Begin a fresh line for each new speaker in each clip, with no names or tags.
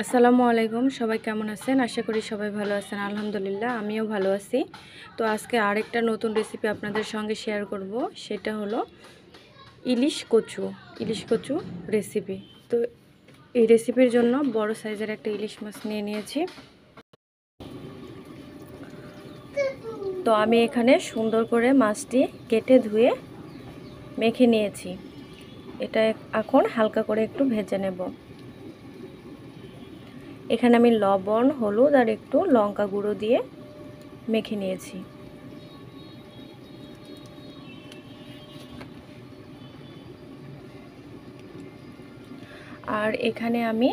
আসসালামু আলাইকুম, সবাই কেমন আছেন? আশা করি সবাই ভালো আছেন। আলহামদুলিল্লাহ আমিও ভালো আছি। তো আজকে আরেকটা নতুন রেসিপি আপনাদের সঙ্গে শেয়ার করব, সেটা হলো ইলিশ কচু রেসিপি। তো এই রেসিপির জন্য বড় সাইজের একটা ইলিশ মাছ নিয়ে নিয়েছি। তো আমি এখানে সুন্দর করে মাছটি কেটে ধুয়ে মেখে নিয়েছি। এটা এখন হালকা করে একটু ভেজে নেব। এখানে আমি লবণ, হলুদ আর একটু লঙ্কা গুঁড়ো দিয়ে মেখে নিয়েছি। আর এখানে আমি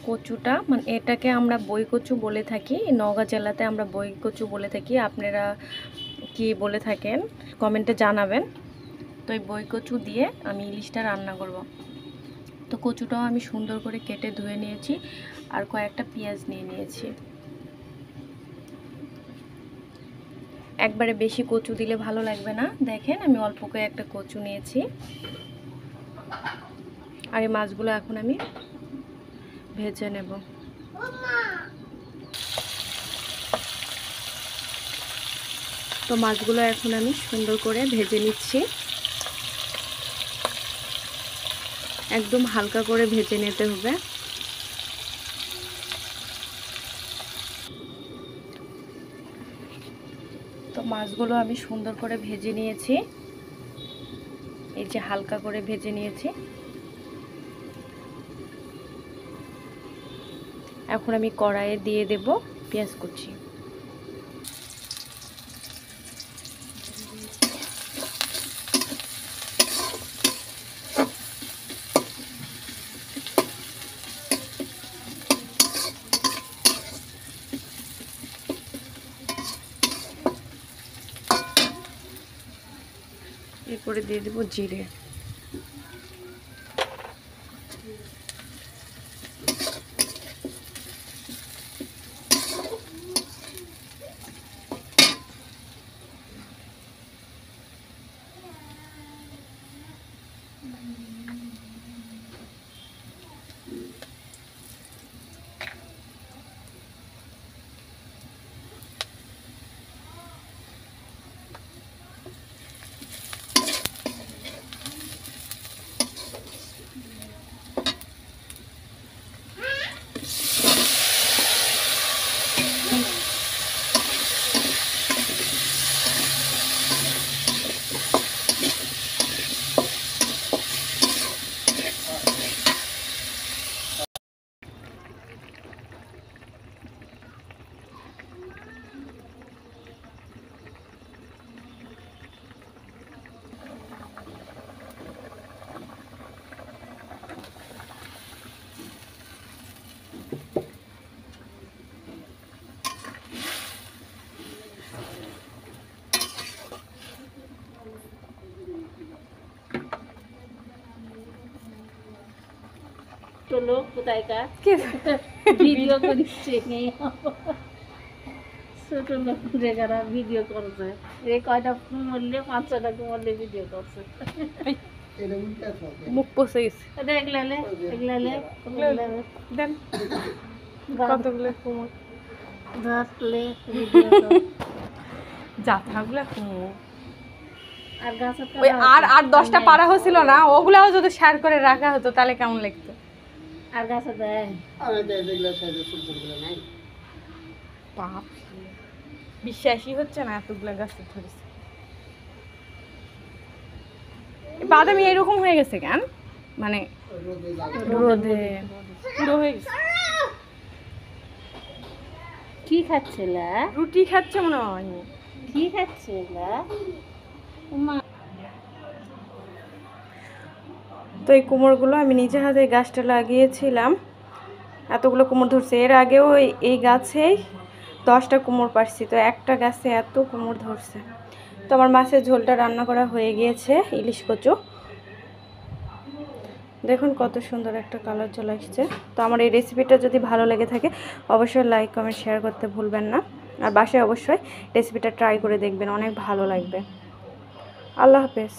কচুটা, মানে এটাকে আমরা বই কচু বলে থাকি, নওগাঁ জেলাতে আমরা বই কচু বলে থাকি। আপনারা কি বলে থাকেন কমেন্টে জানাবেন। তো এই বই কচু দিয়ে আমি ইলিশটা রান্না করব। তো কচুটাও আমি সুন্দর করে কেটে ধুয়ে নিয়েছি আর কয়েকটা পেঁয়াজ নিয়ে নিয়েছি। একবারে বেশি কচু দিলে ভালো লাগবে না, দেখেন আমি অল্প করে একটা কচু নিয়েছি। আর এই মাছগুলো এখন আমি ভেজে নেব। তো মাছগুলো এখন আমি সুন্দর করে ভেজে নিচ্ছি। একদম হালকা করে ভেজে নিতে হবে। তো মাছগুলো আমি সুন্দর করে ভেজে নিয়েছি, এই যে হালকা করে ভেজে নিয়েছি। এখন আমি কড়াইয়ে দিয়ে দেব পেঁয়াজ কুচি। এরপরে দিয়ে দেব জিরে।
লোক কোথায় ভিডিও করছে, ছোট লোক যারা ভিডিও করছে, এই কয়টা মরলে 5-6টা মরলে ভিডিও করছে।
মুখ পচে গেছে।
দেখলে
দেন কতগুলো কুমড়
ধরলে
জাথাগুলো কুমড়
আর গাছের
ওই আর 10টা পাড়া হয়েছিল না, ওগুলাও যদি শেয়ার করে রাখা হতো তাহলে কেমন লাগতো।
আর গাছে দেয়
বাপ, বিশ্বাসই হচ্ছে না এতগুলো গাছ ধরেছে। বাদামি এরকম হয়ে গেছে কেন, মানে রোদে পুরো হয়ে গেছে।
কি খাচ্ছিল?
রুটি খাচ্ছে মনে হয়।
কি খাচ্ছিল?
তো এই কুমড়োগুলো আমি নিজে হাতে গাছটা লাগিয়েছিলাম, এতগুলো কুমড়ো ধরছে। এর আগেও এই গাছেই 10টা কুমড়ো পারছি, তো একটা গাছে এত কুমড়ো ধরছে। তো আমার মাছের ঝোলটা রান্না করা হয়ে গিয়েছে, ইলিশ কচু। দেখুন কত সুন্দর একটা কালার চলে আসছে। তো আমার এই রেসিপিটা যদি ভালো লেগে থাকে অবশ্যই লাইক কমেন্ট শেয়ার করতে ভুলবেন না। আর বাসায় অবশ্যই রেসিপিটা ট্রাই করে দেখবেন, অনেক ভালো লাগবে। আল্লাহ হাফেজ।